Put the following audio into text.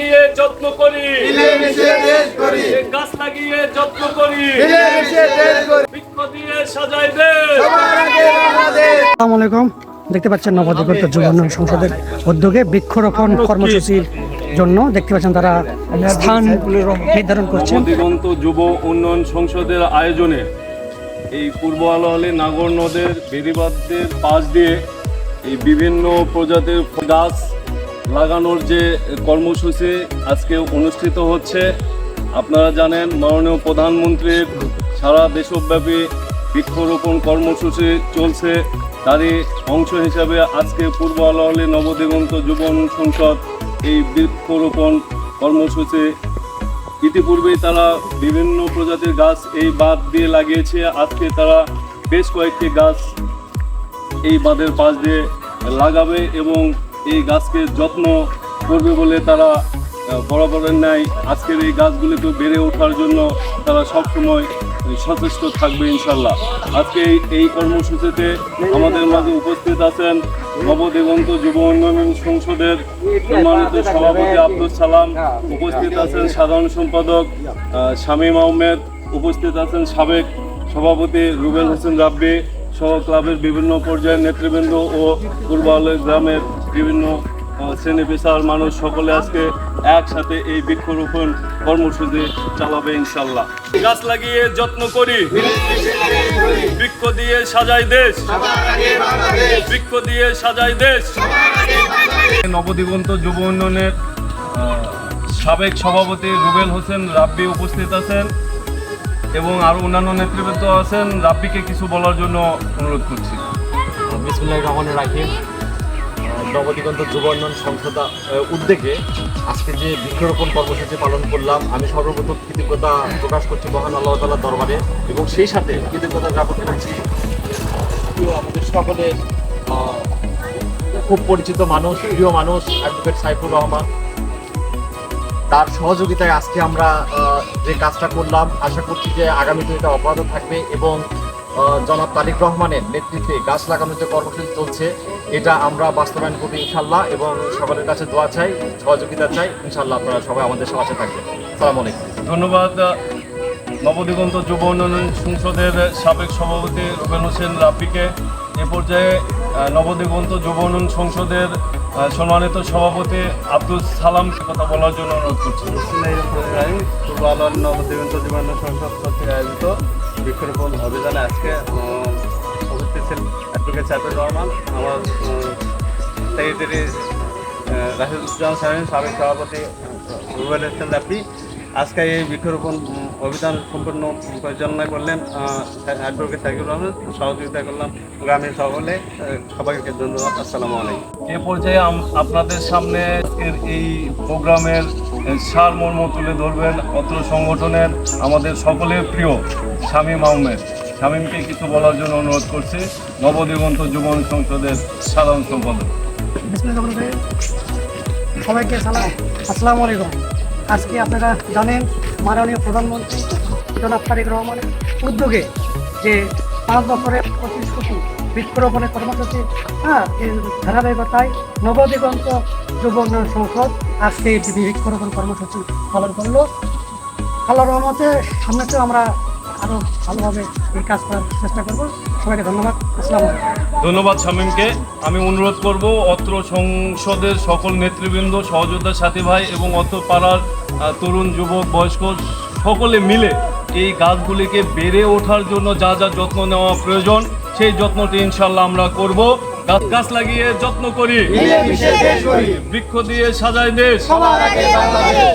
লাগিয়ে যত্ন করি, মিলেমিশে দেশ করি, গাছ লাগিয়ে যত্ন করি, মিলেমিশে দেশ করি, বৃক্ষ দিয়ে সাজাই দেশ। সবার আগে বাংলাদেশ। আসসালামু আলাইকুম। দেখতে পাচ্ছেন নবদিগন্ত যুব উন্নয়ন সংসদের উদ্যোগে বৃক্ষরোপণ কর্মসূচির জন্য দেখতে পাচ্ছেন তারা স্থান নির্ধারণ করছেন। নবদিগন্ত যুব উন্নয়ন সংসদের আয়োজনে এই পূর্ব আলোয়ালি নাগর নদের বেড়িবাঁধের পাশ দিয়ে এই বিভিন্ন প্রজাতির গাছ লাগানোর যে কর্মসূচি আজকে অনুষ্ঠিত হচ্ছে। আপনারা জানেন মাননীয় প্রধানমন্ত্রীর সারা দেশব্যাপী বৃক্ষরোপণ কর্মসূচি চলছে। তারই অংশ হিসাবে আজকে পূর্ব আলোয়ালি নবদিগন্ত যুব উন্নয়ন সংসদ এই বৃক্ষরোপণ কর্মসূচি ইতিপূর্বেই তারা বিভিন্ন প্রজাতির গাছ এই বাঁধ দিয়ে লাগিয়েছে। আজকে তারা বেশ কয়েকটি গাছ এই বাঁধের পাশ দিয়ে লাগাবে এবং এই গাছকে যত্ন করবে বলে তারা বরাবরের ন্যায় আজকের এই গাছগুলিকে বেড়ে ওঠার জন্য তারা সবসময় সচেষ্ট থাকবে ইনশাল্লাহ। আজকে এই কর্মসূচিতে আমাদের মাঝে উপস্থিত আছেন নবদিগন্ত যুব উন্নয়ন সংসদের সম্মানিত সভাপতি আব্দুল সালাম, উপস্থিত আছেন সাধারণ সম্পাদক শামীম আহমেদ, উপস্থিত আছেন সাবেক সভাপতি রুবেল হোসেন রাব্বি সহ ক্লাবের বিভিন্ন পর্যায়ের নেতৃবৃন্দ ও পূর্ব আলোয় গ্রামের বিভিন্ন শ্রেণী পেশার মানুষ সকলে আজকে একসাথে এই বৃক্ষরোপণ কর্মসূচি চালাবে ইনশাল্লাহ। গাছ লাগিয়ে যত্ন করি, বৃক্ষ দিয়ে সাজাই দেশ, বৃক্ষ দিয়ে সাজাই দেশ। নবদিগন্ত যুব উন্নয়নের সাবেক সভাপতি রুবেল হোসেন রাব্বি উপস্থিত আছেন এবং আরও অন্যান্য নেতৃবৃন্দ আছেন। রাব্বিকে কিছু বলার জন্য অনুরোধ করছি। বিসমিল্লাহির রহমানির রহিম। নবদিগন্ত যুব উন্নয়ন সংসদ উদ্যোগে আজকে যে বৃক্ষরোপণ কর্মসূচি পালন করলাম, আমি সর্বপ্রথম কৃতজ্ঞতা প্রকাশ করছি মহান আল্লাহ তাআলার দরবারে এবং সেই সাথে কৃতজ্ঞতা জ্ঞাপন করছি আমাদের সকলের খুব পরিচিত মানুষ, প্রিয় মানুষ অ্যাডভোকেট সাইফুর রহমান। তার সহযোগিতায় আজকে আমরা যে কাজটা করলাম, আশা করছি যে আগামীতে এটা অব্যাহত থাকবে এবং জনাব তারেক রহমানের নেতৃত্বে গাছ লাগানোর যে কর্মসূচি চলছে এটা আমরা বাস্তবায়ন করবো ইনশাল্লাহ এবং সকলের কাছে দোয়া চাই, সহযোগিতা চাই। ইনশাল্লাহ আপনারা সবাই আমাদের সাথে থাকবেন। আসসালামু আলাইকুম। ধন্যবাদ নবদিগন্ত যুব উন্নয়ন সংসদের সাবেক সভাপতি রুবেল হোসেন রাব্বিকে। এ পর্যায়ে নবদিগন্ত যুব উন্নয়ন সংসদের সম্মানিত সভাপতি আব্দুল সালামকে কথা বলার জন্য অনুরোধ করছি। পূর্ব আলোয়ালি নবদিগন্ত যুব উন্নয়ন সংসদ কর্তৃক আয়োজিত বৃক্ষরোপণ অভিযানে আজকে উপস্থিত ছিলেন অ্যাডভোকেট সাইফুর রহমান, আমার সেক্রেটারি রাশিদুজ্জামান সাহেব, সাবেক সভাপতি রুবেল হোসেন রাব্বি। আজকে এই বৃক্ষরোপণ অভিযান সম্পূর্ণ পরিচালনা করলেন অ্যাডভোকেট সাইফুর রহমান, সহযোগিতা করলাম গ্রামের সকলে। সবাইকে ধন্যবাদ। আসসালামু আলাইকুম। এ পর্যায়ে আপনাদের সামনে আজকের এই প্রোগ্রামের সারমর্ম তুলে ধরবেন অত্র সংগঠনের আমাদের সকলের প্রিয় শামীম আহমেদ। শামীমকে কিছু বলার জন্য অনুরোধ করছি, নবদিগন্ত যুব উন্নয়ন সংসদের সাধারণ সম্পাদক। সবাইকে সালাম, আসসালামু আলাইকুম। আজকে আপনারা জানেন মাননীয় প্রধানমন্ত্রী জনাব তারেক রহমানের উদ্যোগে যে 5 বছরে 25 কোটি বৃক্ষরোপণের কর্মসূচি এর ধারাবাহিকতায় নবদিগন্ত যুব উন্নয়ন সংসদ আজকে এই বৃক্ষরোপণ কর্মসূচি পালন করলো। আল্লাহর রহমতে সামনেতেও আমরা আরও ভালোভাবে এই কাজ করার চেষ্টা করব। সবাইকে ধন্যবাদ। আসসালামু আলাইকুম। ধন্যবাদ শামীমকে। আমি অনুরোধ করব অত্র সংসদের সকল নেতৃবৃন্দ, সহযোদ্ধা সাথী ভাই এবং অত্র পাড়ার তরুণ যুবক বয়স্ক সকলে মিলে এই গাছগুলিকে বেড়ে ওঠার জন্য যা যা যত্ন নেওয়া প্রয়োজন সেই যত্নটি ইনশাল্লাহ আমরা করব। গাছ লাগিয়ে যত্ন করি, মিলেমিশে দেশ করি, বৃক্ষ দিয়ে সাজাই দেশ। সবার আগে বাংলাদেশ।